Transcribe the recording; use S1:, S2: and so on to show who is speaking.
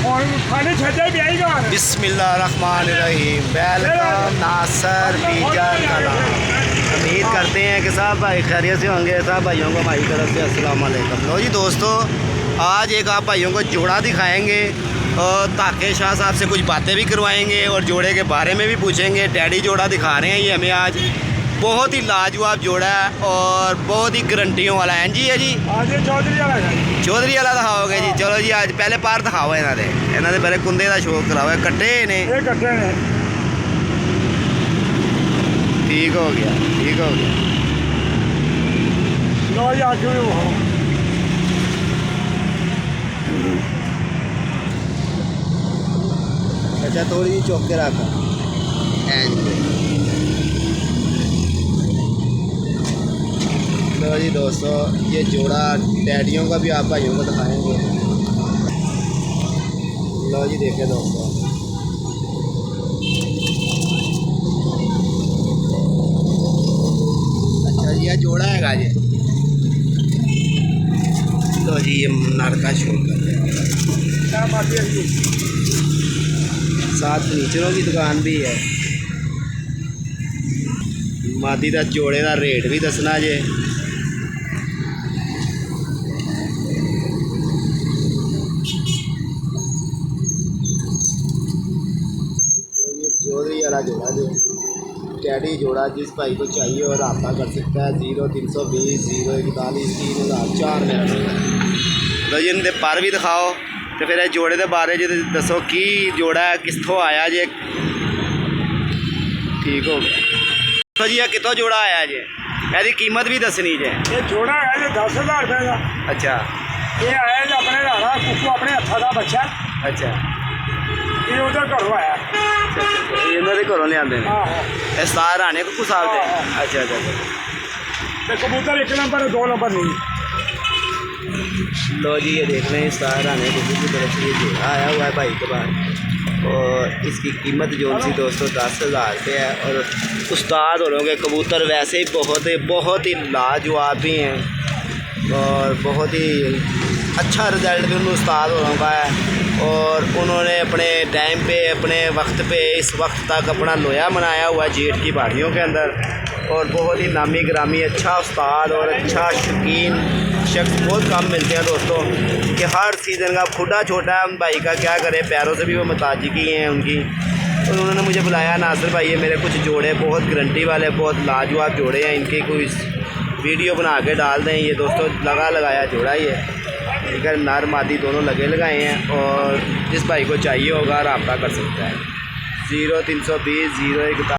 S1: और खाने छज्जा भी आएगा।
S2: बिस्मिल्लाहिर्रहमानिर्रहीम। वेलकम नासर बीजन कला। उम्मीद करते हैं कि सब भाई खैरियत से होंगे। सब भाइयों को हमारी तरफ से अस्सलाम वालेकुम। लो जी दोस्तों, आज एक आप भाइयों को जोड़ा दिखाएंगे और ताके शाह साहब से कुछ बातें भी करवाएंगे और जोड़े के बारे में भी पूछेंगे। डैडी जोड़ा दिखा रहे हैं ये हमें आज। बहुत ही लाजवाब जोड़ा है और बहुत ही गारंटियों वाला है जी। है जी
S1: आज ये चौधरी वाला
S2: दिखाओगे जी। चलो जी, आज पहले पार दिखाओ इन्होंने पहले कुंदे का शौक कराओ। कट्टे ने
S1: ये कट्टे ने।
S2: ठीक हो गया, ठीक हो गया।
S1: लो जी आगे भी वो
S2: अच्छा, थोड़ी सी चौक के रखा। तो जी दोस्तों, ये जोड़ा डैडियों का भी आप भाइयों को दिखाएंगे। लो जी देखें दोस्तों, अच्छा जी ये जोड़ा है गाजी। लो जी ये नर का शौक करते हैं। साथ फर्नीचरों की दुकान भी है। मादी का जोड़े का रेट भी दसना जे। चौधरी वाला जोड़ा जो डैडी जोड़ा, जिस भाई को चाहिए और रब्ता कर सकता है 0320 041 3004 मेरा। तो जी इनके पर भी दिखाओ तो फिर जोड़े के बारे च दसो की जोड़ा है, कितों आया जे। ठीक हो गया। तो जी कितों जोड़ा आया जे, यदि कीमत भी दसनी जे।
S1: ये जोड़ा है जो 10,000 रुपये का।
S2: अच्छा,
S1: ये आया जो अपने लारा कुकू अपने हथा का बच्चा।
S2: अच्छा,
S1: ये उधर घरों आया।
S2: इन्होंने घरों लिया स्टार आने को कुछ साल से। अच्छा अच्छा अच्छा।
S1: तो कबूतर 1 नंबर 2 नंबर नहीं।
S2: लो जी ये देख रहे हैं स्टार आने को की तरफ से ये आया हुआ है भाई के पास और इसकी कीमत जो सी दोस्तों 10,000 रुपये है। और उस्ताद हो के कबूतर वैसे ही बहुत ही लाजवाब भी हैं और बहुत ही अच्छा रिजल्ट भी उन उस्ताद होने का है। और उन्होंने अपने टाइम पे अपने वक्त पे इस वक्त तक अपना लोया मनाया हुआ है जेठ की बारियों के अंदर। और बहुत ही नामी ग्रामी अच्छा उस्ताद और अच्छा शौकीन शख्स बहुत कम मिलते हैं दोस्तों, कि हर सीज़न का खुदा छोटा है। उन भाई का क्या करे, पैरों से भी वो मुताजिकी हैं उनकी। तो उन्होंने मुझे बुलाया, नासिर भाई ये मेरे कुछ जोड़े बहुत गारंटी वाले बहुत लाजवाब जोड़े हैं, इनकी कोई वीडियो बना के डाल दें। ये दोस्तों लगाया जोड़ा ही है, ठीक है। नर मादी दोनों लगाए हैं और जिस भाई को चाहिए होगा रब्ता कर सकता है 0320 041